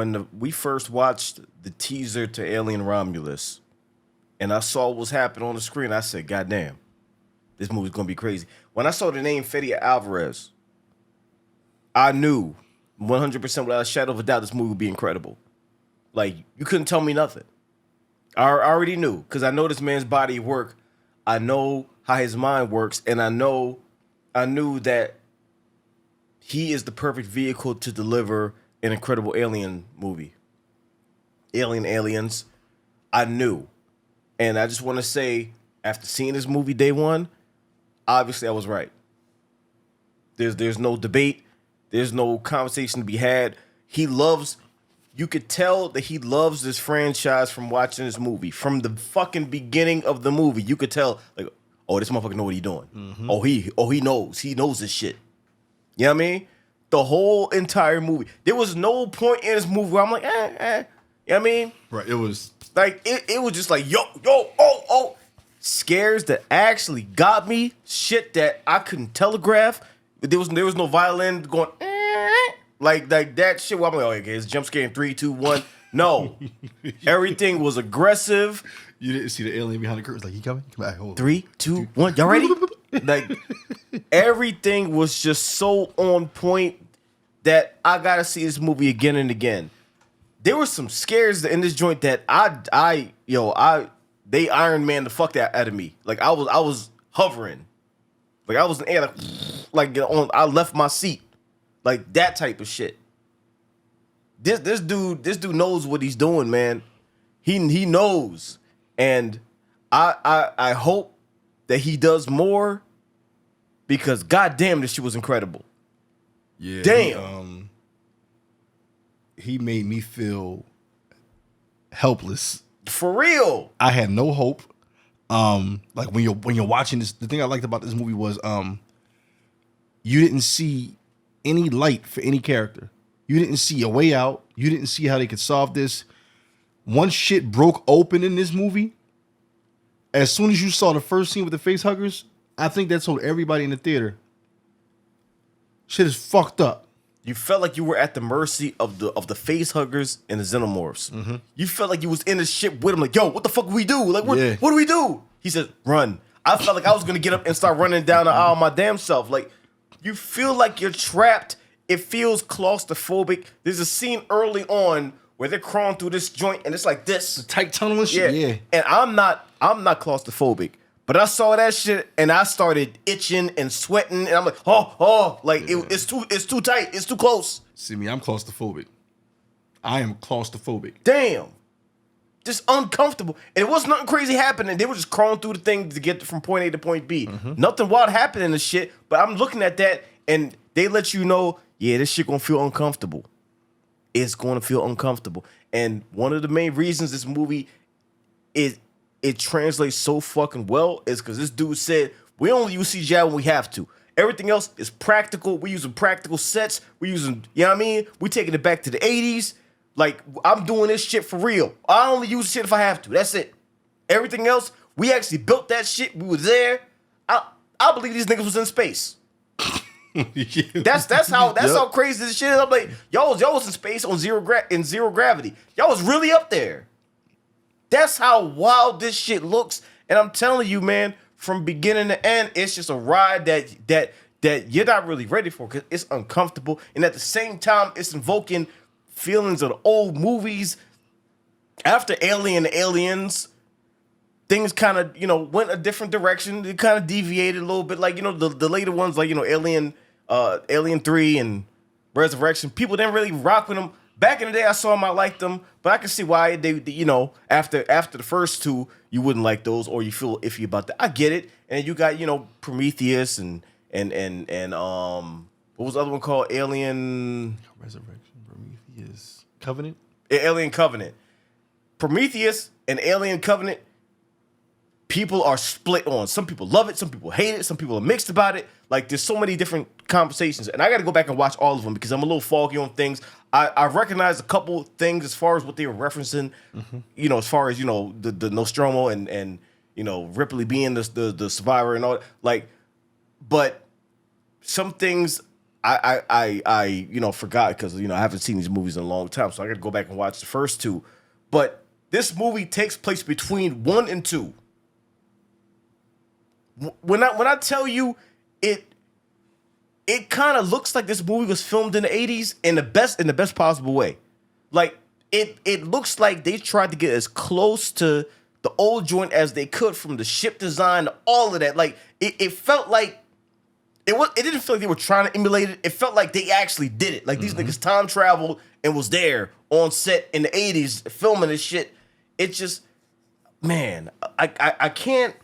when we first watched the teaser to Alien Romulus, and I saw what was happening on the screen, I said, "God damn, this movie's gonna be crazy." When I saw the name Fede Álvarez, I knew 100% without a shadow of a doubt this movie would be incredible. Like, you couldn't tell me nothing. I already knew, because I know this man's body of work. I know how his mind works, and I knew that he is the perfect vehicle to deliver an incredible alien movie. Aliens. I knew. And I just want to say, after seeing this movie day one, obviously I was right. There's no debate. There's no conversation to be had. You could tell that he loves this franchise from watching this movie. From the fucking beginning of the movie, you could tell, like, oh, this motherfucker know what he's doing. Mm-hmm. He knows. He knows this shit. You know what I mean? The whole entire movie. There was no point in this movie where I'm like, You know what I mean? Right. It was like it was just like, oh. Scares that actually got me. Shit that I couldn't telegraph. There was no violin going like that shit. Where I'm like, oh, okay, it's jump scare in 3, 2, 1. No, everything was aggressive. You didn't see the alien behind the curtains. Like, he coming? Come back. Hold on. 3, 2, 1. Y'all ready? Like, everything was just so on point that I gotta see this movie again and again. There were some scares in this joint that they Iron Man the fuck that out of me. Like, I was hovering. Like, I was in the air, I left my seat. Like, that type of shit. This dude knows what he's doing, man. He knows. And I hope that he does more, because goddamn, this shit was incredible. Yeah. Damn. He made me feel helpless. For real. I had no hope. Like, when you're watching this, the thing I liked about this movie was you didn't see any light for any character. You didn't see a way out. You didn't see how they could solve this. Once shit broke open in this movie, as soon as you saw the first scene with the face huggers, I think that told everybody in the theater, shit is fucked up. You felt like you were at the mercy of the face huggers and the xenomorphs. Mm-hmm. You felt like you was in this shit with them. Like, yo, what the fuck do we do? Like, what do we do? He said, run. I felt like I was gonna get up and start running down the aisle my damn self. Like, you feel like you're trapped. It feels claustrophobic. There's a scene early on where they're crawling through this joint and it's like this. The tight tunnel and shit. Yeah. And I'm not claustrophobic. But I saw that shit and I started itching and sweating, and I'm like, it's too tight, it's too close. See me, I'm claustrophobic. I am claustrophobic. Damn. Just uncomfortable. And it was nothing crazy happening. They were just crawling through the thing to get from point A to point B. Mm-hmm. Nothing wild happening in the shit, but I'm looking at that and they let you know, yeah, this shit gonna feel uncomfortable. It's gonna feel uncomfortable. And one of the main reasons this movie it translates so fucking well is because this dude said, we only use CGI when we have to. Everything else is practical. We using practical sets. We using, you know what I mean? We taking it back to the 80s. Like, I'm doing this shit for real. I only use shit if I have to. That's it. Everything else, we actually built that shit. We were there. I believe these niggas was in space. That's how crazy this shit is. I'm like, y'all was in space on zero gravity. Y'all was really up there. That's how wild this shit looks. And I'm telling you, man, from beginning to end, it's just a ride that you're not really ready for, because it's uncomfortable. And at the same time, it's invoking feelings of the old movies. After Aliens, things kind of, went a different direction. It kind of deviated a little bit. Like, the later ones, like, Alien 3 and Resurrection, people didn't really rock with them. Back in the day, I saw them, I liked them, but I can see why they after the first two, you wouldn't like those, or you feel iffy about that. I get it. And you got, Prometheus and what was the other one called? Alien Resurrection, Prometheus, Covenant? Alien Covenant. Prometheus and Alien Covenant, people are split on. Some people love it, some people hate it, some people are mixed about it. Like, there's so many different conversations, and I got to go back and watch all of them because I'm a little foggy on things. I recognize a couple things as far as what they were referencing, as far as, the Nostromo and Ripley being the survivor and all that. Like, but some things I forgot because I haven't seen these movies in a long time, so I got to go back and watch the first two. But this movie takes place between 1 and 2. When I tell you it kind of looks like this movie was filmed in the 80s in the best possible way. Like it looks like they tried to get as close to the old joint as they could, from the ship design to all of that. Like it felt like it didn't feel like they were trying to emulate it. It felt like they actually did it. Like these niggas time traveled and was there on set in the 80s filming this shit. It's just, man, I can't.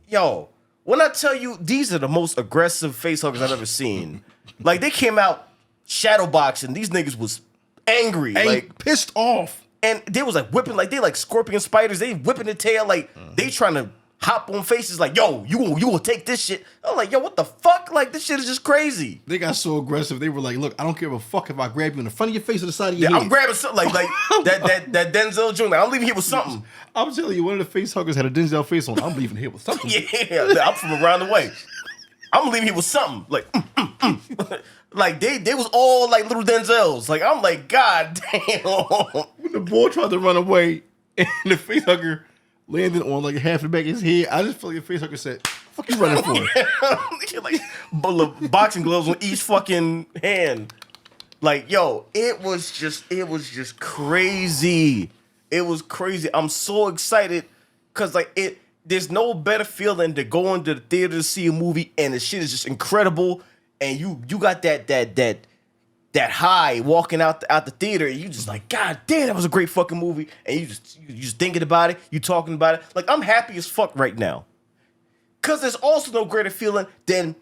Yo, when I tell you these are the most aggressive facehuggers I've ever seen. Like they came out shadow boxing. These niggas was angry, like pissed off. And they was like whipping, like they like scorpion spiders. They whipping the tail, like they trying to hop on faces, like, yo, you will take this shit. I'm like, yo, what the fuck? Like this shit is just crazy. They got so aggressive. They were like, look, I don't give a fuck if I grab you in the front of your face or the side of your head. I'm grabbing something like that Denzel joint. Like, I'm leaving here with something. I'm telling you, one of the face huggers had a Denzel face on. I'm leaving here with something. Yeah, I'm from around the way. I'm leaving here with something. Like, like they was all like little Denzels. Like, I'm like, God damn. When the boy tried to run away and the face hugger landed on like half the back of his head, I just felt like the face hugger said, fuck you running for? Like boxing gloves on each fucking hand. Like, yo, it was just crazy. It was crazy. I'm so excited because like there's no better feeling to go into the theater to see a movie and the shit is just incredible, and you got that high walking out the theater, and you just like, God damn, that was a great fucking movie, and you just thinking about it, you talking about it. Like, I'm happy as fuck right now. Cause there's also no greater feeling than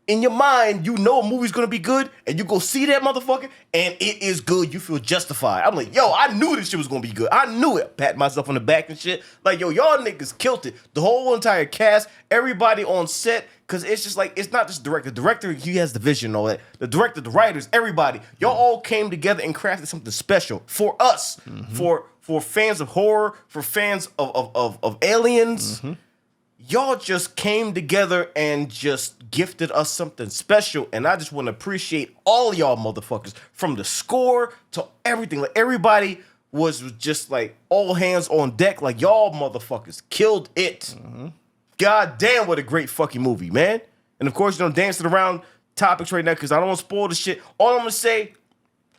in your mind, you know a movie's gonna be good, and you go see that motherfucker, and it is good. You feel justified. I'm like, yo, I knew this shit was gonna be good. I knew it. Pat myself on the back and shit. Like, yo, y'all niggas killed it. The whole entire cast, everybody on set, cause it's just like, it's not just director. The director, he has the vision and all that. The director, the writers, everybody, y'all all came together and crafted something special for us, for fans of horror, for fans of aliens. Y'all just came together and just gifted us something special, and I just want to appreciate all y'all motherfuckers, from the score to everything. Like, everybody was just like all hands on deck. Like, y'all motherfuckers killed it. God damn, what a great fucking movie, man. And of course, dancing around topics right now because I don't want to spoil the shit. All I'm gonna say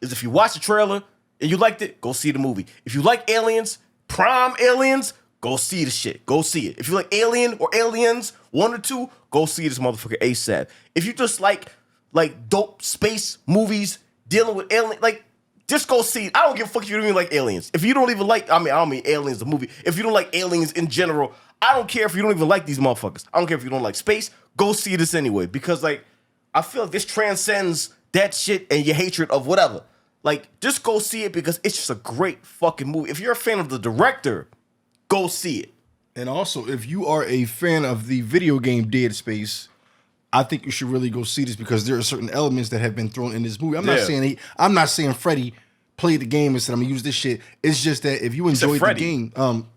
is, if you watch the trailer and you liked it, go see the movie. If you like aliens, prime aliens, go see the shit. Go see it. If you like Alien or Aliens 1 or 2, go see this motherfucker ASAP. If you just like dope space movies dealing with alien, like, just go see it. I don't give a fuck if you don't even like aliens. If you don't even like, I don't mean Aliens the movie. If you don't like aliens in general, I don't care if you don't even like these motherfuckers. I don't care if you don't like space. Go see this anyway, because like, I feel like this transcends that shit and your hatred of whatever. Like, just go see it because it's just a great fucking movie. If you're a fan of the director, go see it. And also, if you are a fan of the video game Dead Space, I think you should really go see this, because there are certain elements that have been thrown in this movie. I'm not saying Freddy played the game and said I'm gonna use this shit. It's just that if you enjoyed the game,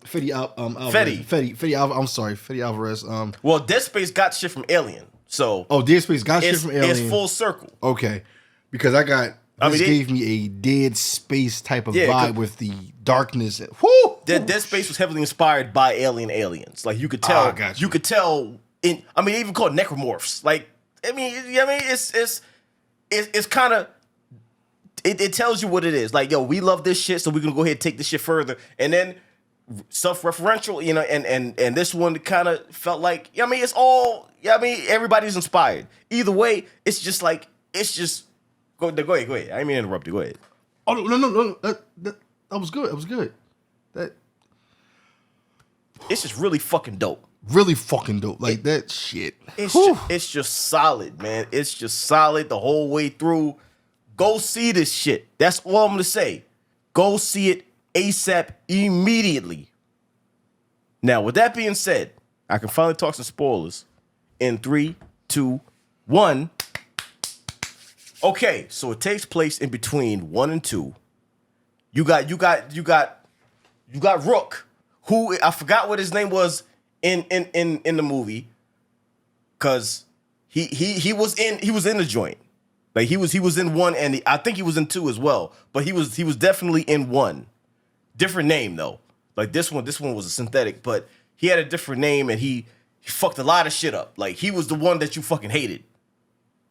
Fede Álvarez. Well, Dead Space got shit from Alien, so Dead Space got shit from Alien. It's full circle. Okay, because this gave me a Dead Space type of vibe with the darkness. Whoo! Dead Space was heavily inspired by aliens. Like, you could tell. You could tell. They even called necromorphs. Like, it's kind of. It tells you what it is. Like, yo, we love this shit, so we're gonna go ahead and take this shit further. And then self-referential, and this one kind of felt like, it's all. Everybody's inspired. Either way, it's just like, Go ahead. I didn't mean to interrupt you. Go ahead. Oh, no. That was good. That was good. It's just really fucking dope. Really fucking dope. Like, that shit. It's just solid, man. It's just solid the whole way through. Go see this shit. That's all I'm going to say. Go see it ASAP, immediately. Now, with that being said, I can finally talk some spoilers in 3, 2, 1. Okay, so it takes place in between 1 and 2. You got Rook, who I forgot what his name was in the movie, cause he was in the joint. Like he was in 1, and I think he was in 2 as well. But he was definitely in 1. Different name though. Like this one was a synthetic, but he had a different name, and he fucked a lot of shit up. Like he was the one that you fucking hated,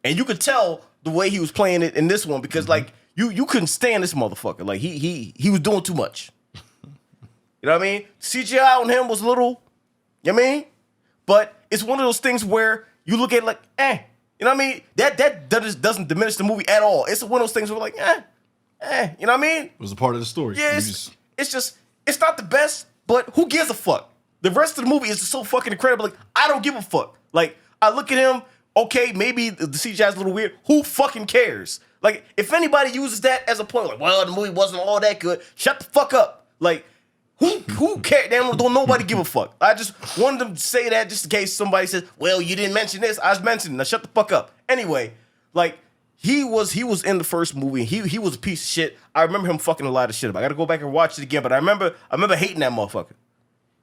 and you could tell the way he was playing it in this one because like you couldn't stand this motherfucker. Like he was doing too much. You know what I mean? CGI on him was a little, you know what I mean? But it's one of those things where you look at it like, eh. You know what I mean? That doesn't diminish the movie at all. It's one of those things where like, eh. You know what I mean? It was a part of the story. Yeah, it's not the best, but who gives a fuck? The rest of the movie is so fucking incredible. Like, I don't give a fuck. Like, I look at him, okay, maybe the CGI is a little weird. Who fucking cares? Like, if anybody uses that as a point, like, well, the movie wasn't all that good, shut the fuck up. Like, who cares? Don't nobody give a fuck. I just wanted them to say that just in case somebody says, well, you didn't mention this. I was mentioning it. Now shut the fuck up. Anyway, like, he was in the first movie. He was a piece of shit. I remember him fucking a lot of shit up. I gotta go back and watch it again, but I remember hating that motherfucker.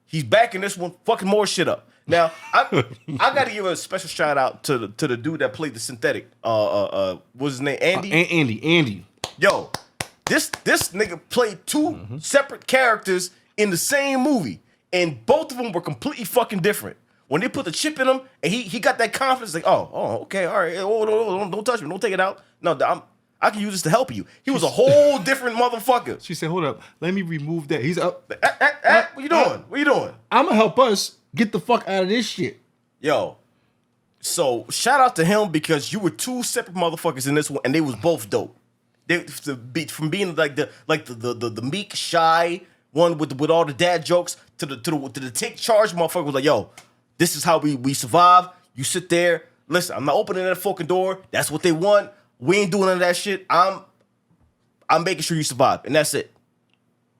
He's back in this one, fucking more shit up. Now, I gotta give a special shout out to the dude that played the synthetic. What's his name? Andy? Andy. Yo, this nigga played 2 separate characters in the same movie, and both of them were completely fucking different. When they put the chip in him, and he got that confidence, like, oh, okay, all right, don't touch me, don't take it out. No, I can use this to help you. He was a whole different motherfucker. She said, hold up, let me remove that. He's up. What you doing? What you doing? I'm gonna help us get the fuck out of this shit. Yo, so shout out to him because you were 2 separate motherfuckers in this one, and they was both dope. From being like the meek, shy one with all the dad jokes to the take charge motherfucker was like, yo, this is how we survive. You sit there, listen, I'm not opening that fucking door. That's what they want. We ain't doing none of that shit. I'm making sure you survive, and that's it.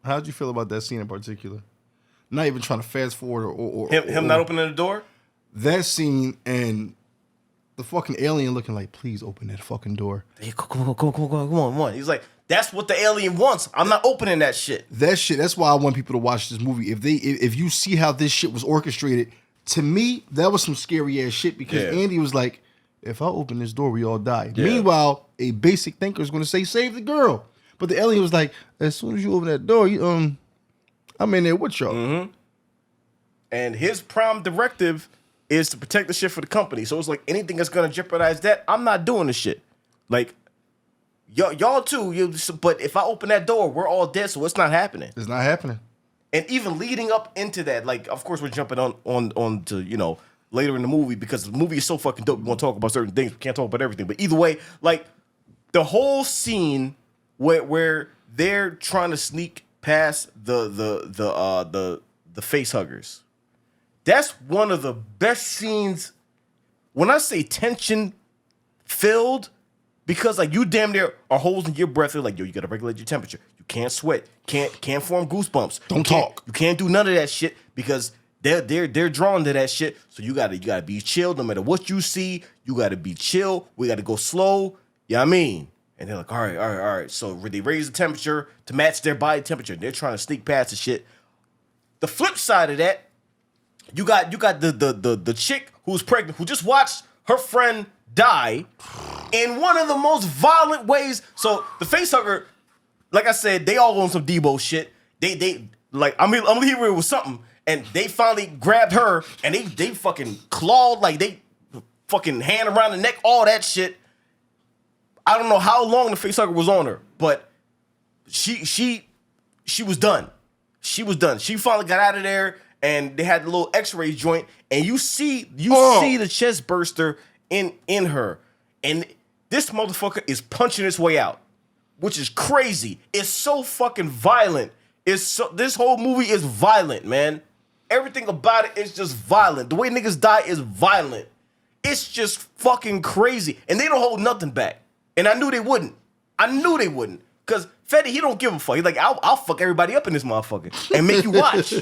How'd you feel about that scene in particular? Not even trying to fast forward or him not opening the door. That scene and the fucking alien looking like, please open that fucking door. Hey, come on. He's like, that's what the alien wants. I'm not opening that shit. That's why I want people to watch this movie. If you see how this shit was orchestrated, to me, that was some scary ass shit because Andy was like, if I open this door, we all die. Yeah. Meanwhile, a basic thinker is going to say, save the girl. But the alien was like, as soon as you open that door, I'm in there with y'all. Mm-hmm. And his prime directive is to protect the shit for the company. So it's like anything that's going to jeopardize that, I'm not doing the shit. Like, y'all too. But if I open that door, we're all dead, so it's not happening. It's not happening. And even leading up into that, like, of course, we're jumping on to, later in the movie because the movie is so fucking dope. We want to talk about certain things. We can't talk about everything. But either way, like, the whole scene where they're trying to sneak past the face huggers. That's one of the best scenes. When I say tension filled, because like you damn near are holding your breath. They're like, yo, you gotta regulate your temperature. You can't sweat. Can't form goosebumps. Don't talk. You can't do none of that shit because they're drawn to that shit. So you gotta be chill. No matter what you see, you gotta be chill. We gotta go slow. You know what I mean? And they're like, all right. So they raise the temperature to match their body temperature. They're trying to sneak past the shit. The flip side of that, you got the chick who's pregnant who just watched her friend die in one of the most violent ways. So the face hugger, like I said, they all on some Debo shit. They like I'm here with something, and they finally grabbed her and they fucking clawed, like they fucking hand around the neck, all that shit. I don't know how long the face hugger was on her, but she was done. She was done. She finally got out of there, and they had the little X-ray joint, and you see the chest burster in her, and this motherfucker is punching his way out, which is crazy. It's so fucking violent. This whole movie is violent, man. Everything about it is just violent. The way niggas die is violent. It's just fucking crazy, and they don't hold nothing back. And I knew they wouldn't. Because Fede, he don't give a fuck. He's like, I'll fuck everybody up in this motherfucker and make you watch.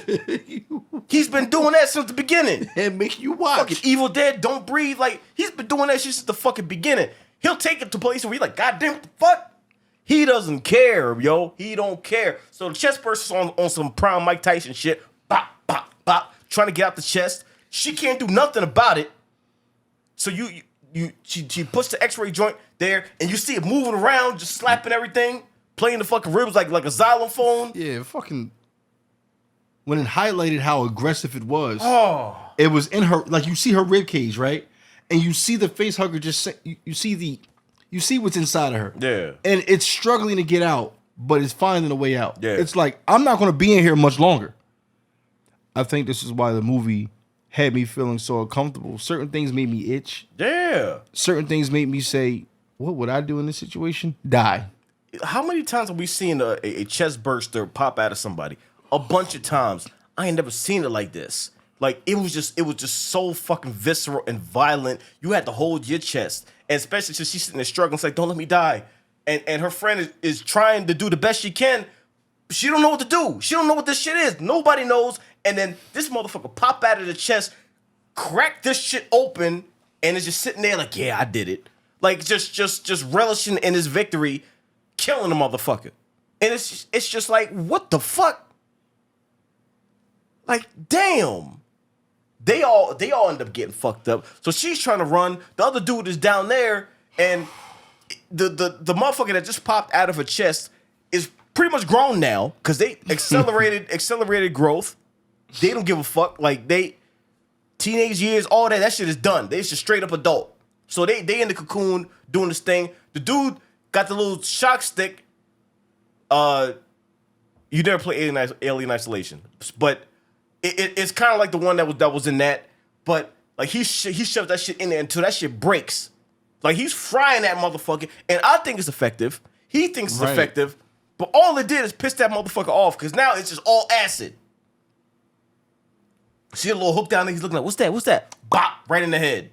He's been doing that since the beginning. And make you watch. Fucking Evil Dead, Don't Breathe. Like, he's been doing that shit since the fucking beginning. He'll take it to places where he's like, God damn, what the fuck? He doesn't care, yo. He don't care. So the chest burst is on some prime Mike Tyson shit. Bop, bop, bop. Trying to get out the chest. She can't do nothing about it. So she puts the X-ray joint. there, and you see it moving around, just slapping everything, playing the fucking ribs like a xylophone. Yeah, fucking. When it highlighted how aggressive it was, Oh, it was in her. Like you see her rib cage, right, and you see the face hugger just. You see what's inside of her. yeah. And it's struggling to get out, but it's finding a way out. Yeah. It's like, I'm not going to be in here much longer. I think this is why the movie had me feeling so uncomfortable. Certain things made me itch. Yeah. Certain things made me say, what would I do in this situation? Die. How many times have we seen a chest burster pop out of somebody? A bunch of times. I ain't never seen it like this. Like it was just so fucking visceral and violent. You had to hold your chest, and especially since she's sitting there struggling. It's like, don't let me die. And her friend is trying to do the best she can. She don't know what to do. She don't know what this shit is. Nobody knows. And then this motherfucker pop out of the chest, crack this shit open, and is just sitting there like, yeah, I did it. Like just relishing in his victory, killing the motherfucker. And it's just like, what the fuck? Like, damn. They all end up getting fucked up. So she's trying to run. The other dude is down there, and the motherfucker that just popped out of her chest is pretty much grown now because they accelerated growth. They don't give a fuck. Like teenage years, all that shit is done. They just straight up adult. So they in the cocoon doing this thing. The dude got the little shock stick. You never play Alien Isolation, but it's kind of like the one that was in that. But like he shoved that shit in there until that shit breaks. Like he's frying that motherfucker, and I think it's effective. He thinks it's effective, but all it did is piss that motherfucker off because now it's just all acid. See a little hook down there. He's looking like, what's that? What's that? Bop! Right in the head.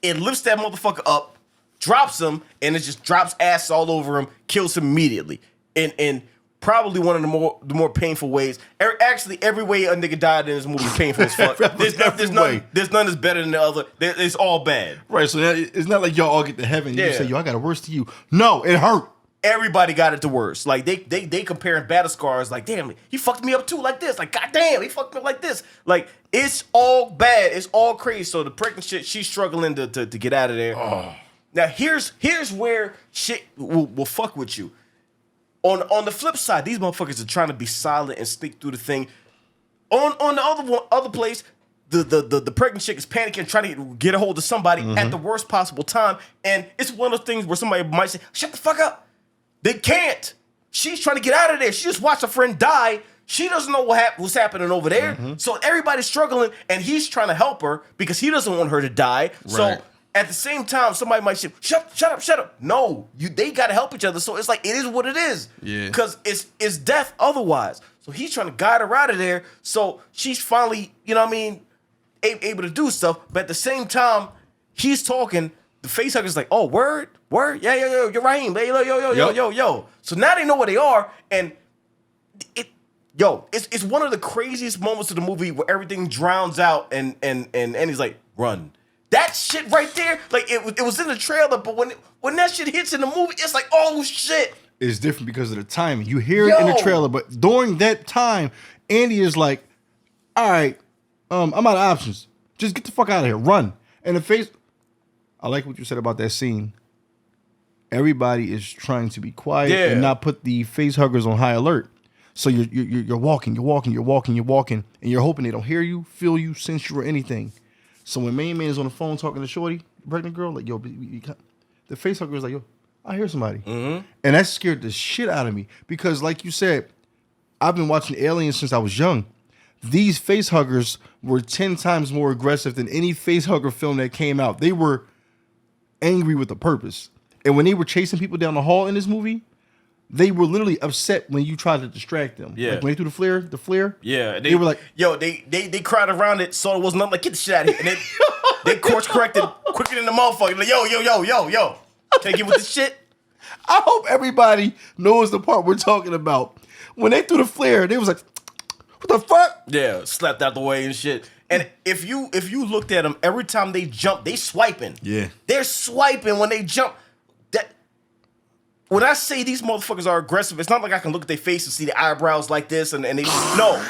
It lifts that motherfucker up, drops him, and it just drops ass all over him, kills him immediately. And probably one of the more painful ways. Actually, every way a nigga died in this movie is painful as fuck. There's none that's better than the other. It's all bad. Right, so it's not like y'all all get to heaven. You say, yo, I got it worse to you. No, it hurt. Everybody got it the worst. Like they comparing battle scars. Like, damn, he fucked me up too. Like this. Like, goddamn, he fucked me up like this. Like, it's all bad. It's all crazy. So the pregnant shit, she's struggling to get out of there. Oh. Now here's where shit will fuck with you. On the flip side, these motherfuckers are trying to be silent and sneak through the thing. On the other place, the pregnant chick is panicking, trying to get a hold of somebody at the worst possible time. And it's one of those things where somebody might say, shut the fuck up. They can't. She's trying to get out of there. She just watched her friend die. She doesn't know what's happening over there. So everybody's struggling, and he's trying to help her because he doesn't want her to die. Right. So at the same time, somebody might say, shut up. No, they got to help each other. So it's like, it is what it is. Yeah. Because it's death otherwise. So he's trying to guide her out of there. So she's finally, you know what I mean, able to do stuff. But at the same time, he's talking. The face hugger's like, oh, word? Yeah, you're Raheem. Yo. So now they know where they are, and it's one of the craziest moments of the movie where everything drowns out, and he's like, run. That shit right there, like it was in the trailer, but when that shit hits in the movie, it's like, oh shit. It's different because of the timing. You hear it in the trailer, but during that time, Andy is like, all right, I'm out of options. Just get the fuck out of here. Run. And the face... I like what you said about that scene. Everybody is trying to be quiet and not put the face huggers on high alert. So you're walking, and you're hoping they don't hear you, feel you, sense you, or anything. So when main man is on the phone talking to Shorty, the pregnant girl, like, yo, the face hugger is like, yo, I hear somebody. And that scared the shit out of me. Because like you said, I've been watching Aliens since I was young. These face huggers were 10 times more aggressive than any face hugger film that came out. They were angry with a purpose. And when they were chasing people down the hall in this movie, they were literally upset when you tried to distract them. Yeah. Like when they threw the flare. Yeah. They were like, yo, they cried around it, so it was nothing like, get the shit out of here. And they course corrected quicker than the motherfucker. Like, yo. Can't get with the shit. I hope everybody knows the part we're talking about. When they threw the flare, they was like, what the fuck? Yeah, slapped out the way and shit. And if you looked at them, every time they jump, they swiping. Yeah. They're swiping when they jump. When I say these motherfuckers are aggressive, it's not like I can look at their face and see the eyebrows like this and they no.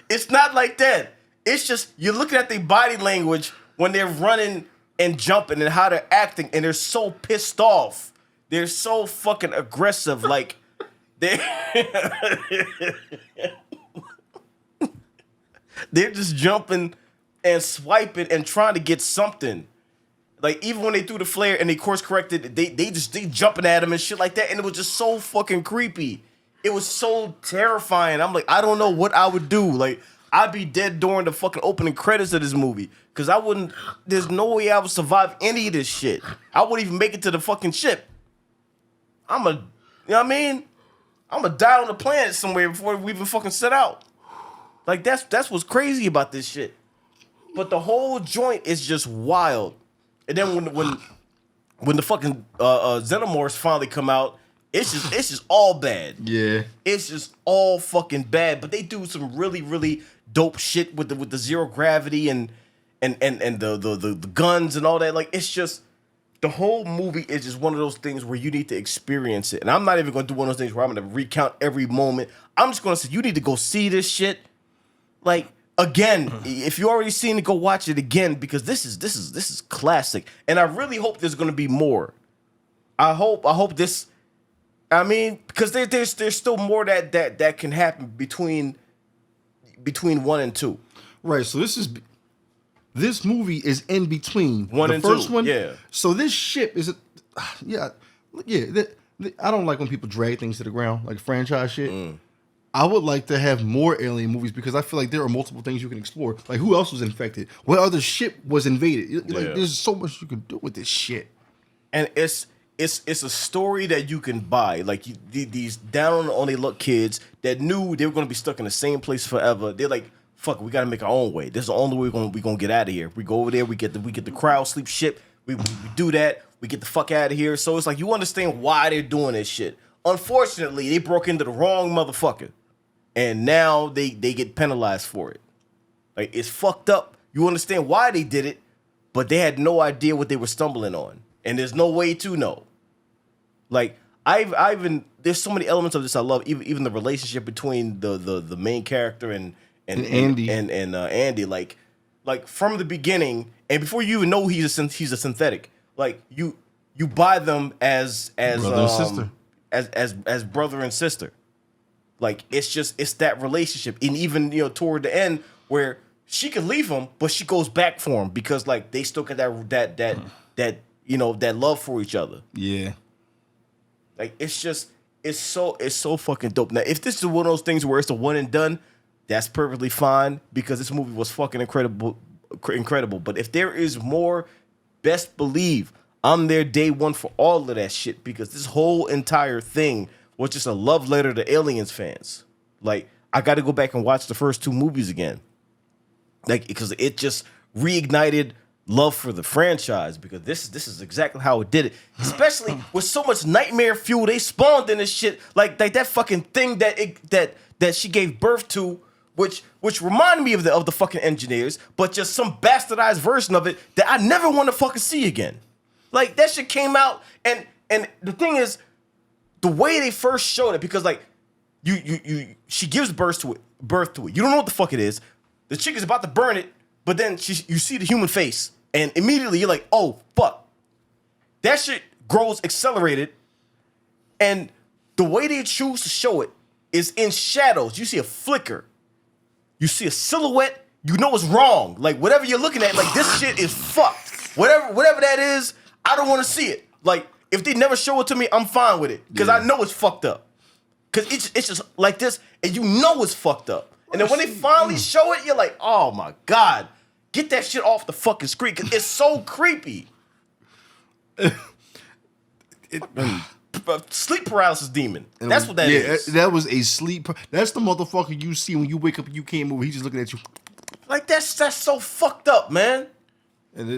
It's not like that. it's just you're looking at their body language when they're running and jumping and how they're acting, and they're so pissed off. They're so fucking aggressive. Like they they're just jumping and swiping and trying to get something. Like even when they threw the flare and they course corrected, they jumping at him and shit like that, and it was just so fucking creepy. It was so terrifying. I'm like, I don't know what I would do. Like I'd be dead during the fucking opening credits of this movie. Cause I wouldn't, there's no way I would survive any of this shit. I wouldn't even make it to the fucking ship. You know what I mean? I'm gonna die on the planet somewhere before we even fucking set out. Like that's what's crazy about this shit. But the whole joint is just wild. And then when the fucking Xenomorphs finally come out, it's just all bad. Yeah. It's just all fucking bad. But they do some really, really dope shit with the zero gravity and the guns and all that. Like it's just the whole movie is just one of those things where you need to experience it. And I'm not even gonna do one of those things where I'm gonna recount every moment. I'm just gonna say you need to go see this shit. Like again, if you already seen it, go watch it again because this is classic. And I really hope there's gonna be more. I hope this. I mean, because there's still more that can happen between 1 and 2. Right. So this movie is in between one the and first 2. one. Yeah. So this ship is yeah. I don't like when people drag things to the ground like franchise shit. I would like to have more alien movies because I feel like there are multiple things you can explore. Like who else was infected? What other ship was invaded? Like there's so much you can do with this shit. And it's a story that you can buy. Like these down on their luck kids that knew they were going to be stuck in the same place forever. They're like, fuck, we got to make our own way. This is the only way we're going to get out of here. We go over there, we get the cryo sleep ship. We do that. We get the fuck out of here. So it's like you understand why they're doing this shit. Unfortunately, they broke into the wrong motherfucker. And now they get penalized for it. Like it's fucked up. You understand why they did it, but they had no idea what they were stumbling on. And there's no way to know. Like I've there's so many elements of this I love. Even the relationship between the main character and Andy and Andy. Like from the beginning, and before you even know he's a synthetic. Like you buy them as brother and sister. as brother and sister. Like it's that relationship, and even toward the end where she could leave him, but she goes back for him because like they still got that love for each other. Yeah. Like it's so fucking dope. Now, if this is one of those things where it's a one and done, that's perfectly fine because this movie was fucking incredible. But if there is more, best believe I'm there day one for all of that shit because this whole entire thing was just a love letter to Aliens fans. Like I got to go back and watch the first 2 movies again. Like because it just reignited love for the franchise because this is exactly how it did it. Especially with so much nightmare fuel they spawned in this shit. Like that fucking thing that she gave birth to, which reminded me of the fucking engineers, but just some bastardized version of it that I never want to fucking see again. Like that shit came out and the thing is, the way they first showed it, because like she gives birth to it. You don't know what the fuck it is. The chick is about to burn it, but then you see the human face, and immediately you're like, oh fuck. That shit grows accelerated, and the way they choose to show it is in shadows. You see a flicker. You see a silhouette. You know it's wrong. Like whatever you're looking at, like this shit is fucked. Whatever that is, I don't want to see it. Like if they never show it to me, I'm fine with it because I know it's fucked up. Because it's just like this, and you know it's fucked up. And then when they finally show it, you're like, oh my God, get that shit off the fucking screen because it's so creepy. Sleep paralysis demon. That's what that is. That was a sleep. That's the motherfucker you see when you wake up and you can't move. He's just looking at you. Like that's so fucked up, man. And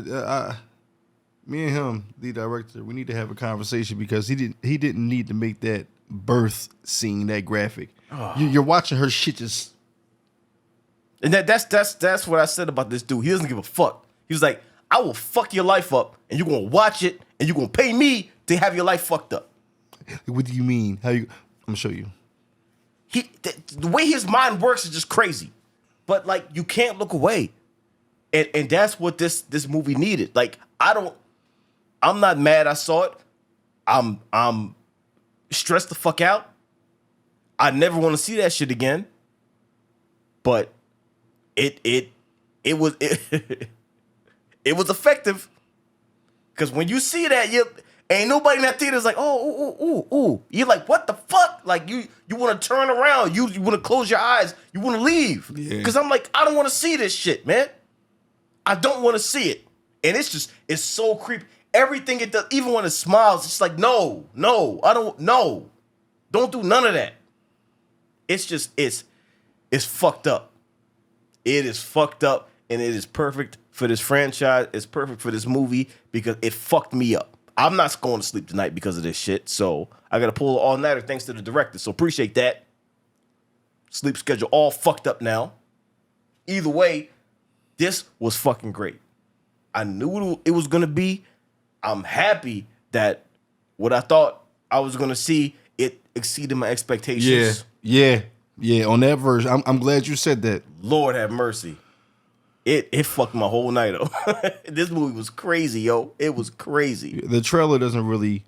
me and him, the director, we need to have a conversation because he didn't need to make that birth scene that graphic. Oh. You're watching her shit just. And that's what I said about this dude. He doesn't give a fuck. He was like, I will fuck your life up, and you're gonna watch it, and you're gonna pay me to have your life fucked up. What do you mean? I'm gonna show you. The way his mind works is just crazy. but like you can't look away. And that's what this movie needed. Like, I'm not mad I saw it. I'm stressed the fuck out. I never want to see that shit again. But it was it was effective. Cause when you see that, ain't nobody in that theater is like, ooh. You're like, what the fuck? Like you want to turn around, you want to close your eyes, you want to leave. Yeah. Cause I'm like, I don't want to see this shit, man. I don't want to see it. And it's so creepy. Everything it does, even when it smiles, it's like, no, don't do none of that. It's fucked up. It is fucked up, and it is perfect for this franchise. It's perfect for this movie because it fucked me up. I'm not going to sleep tonight because of this shit, so I got to pull an all-nighter thanks to the director, so appreciate that. Sleep schedule all fucked up now. Either way, this was fucking great. I knew it was going to be. I'm happy that what I thought I was going to see, it exceeded my expectations. Yeah. On that version, I'm glad you said that. Lord have mercy. It fucked my whole night up. This movie was crazy, yo. It was crazy. The trailer doesn't really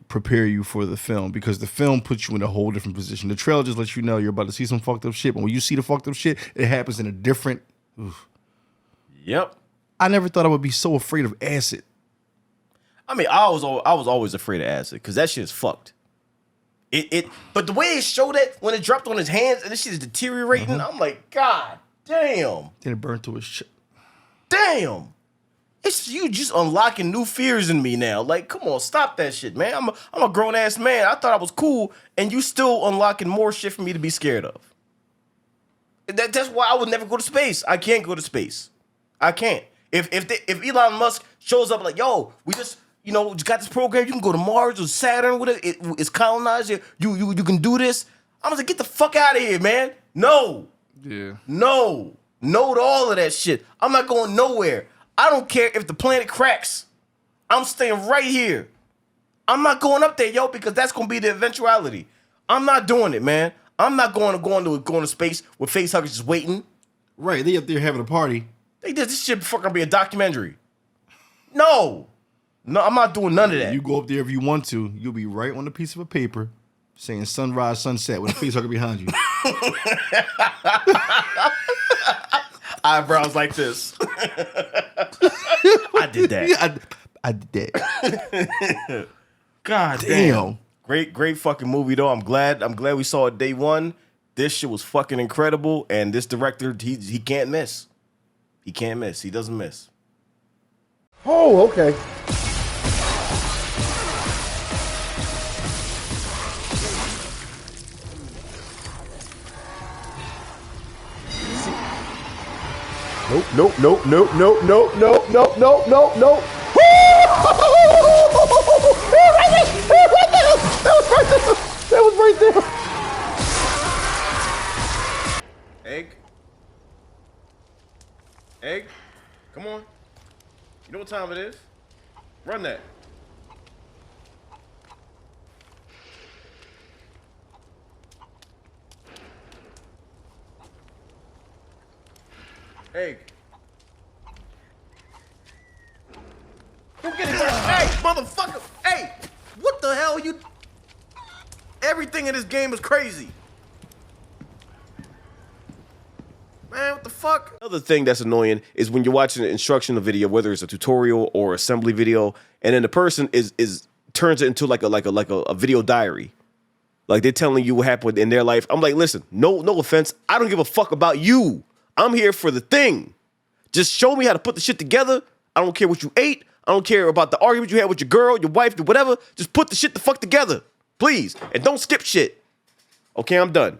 prepare you for the film because the film puts you in a whole different position. The trailer just lets you know you're about to see some fucked up shit. But when you see the fucked up shit, it happens in a different. Oof. Yep. I never thought I would be so afraid of acid. I mean, I was always afraid of acid because that shit is fucked. But the way it showed it when it dropped on his hands and this shit is deteriorating, I'm like, God damn. Then it burned to his shit. Damn. It's you just unlocking new fears in me now. Like, come on, stop that shit, man. I'm a grown ass man. I thought I was cool, and you still unlocking more shit for me to be scared of. That's why I would never go to space. I can't go to space. I can't. If Elon Musk shows up like, yo, we just got this program, you can go to Mars or Saturn, whatever, it's colonized, you can do this. I'm gonna say, get the fuck out of here, man. No. Yeah. No to all of that shit. I'm not going nowhere. I don't care if the planet cracks. I'm staying right here. I'm not going up there, yo, because that's gonna be the eventuality. I'm not doing it, man. I'm not going to space with face huggers just waiting. Right, they up there having a party. They did this shit before gonna be a documentary. No, I'm not doing none of that. You go up there if you want to. You'll be right on a piece of a paper saying sunrise, sunset with a face hugger behind you. Eyebrows like this. I did that. Yeah, I did that. God damn. Great fucking movie though. I'm glad we saw it day one. This shit was fucking incredible. And this director, he can't miss. He can't miss. He doesn't miss. Oh, okay. Nope. That was right there. Egg? Come on. You know what time it is? Run that. Egg. Go get it, hey, motherfucker! Hey! What the hell you... Everything in this game is crazy. Man, what the fuck? Another thing that's annoying is when you're watching an instructional video, whether it's a tutorial or assembly video, and then the person turns it into like a video diary. Like they're telling you what happened in their life. I'm like, listen, no offense. I don't give a fuck about you. I'm here for the thing. Just show me how to put the shit together. I don't care what you ate. I don't care about the argument you had with your girl, your wife, whatever. Just put the shit the fuck together, please. And don't skip shit. Okay, I'm done.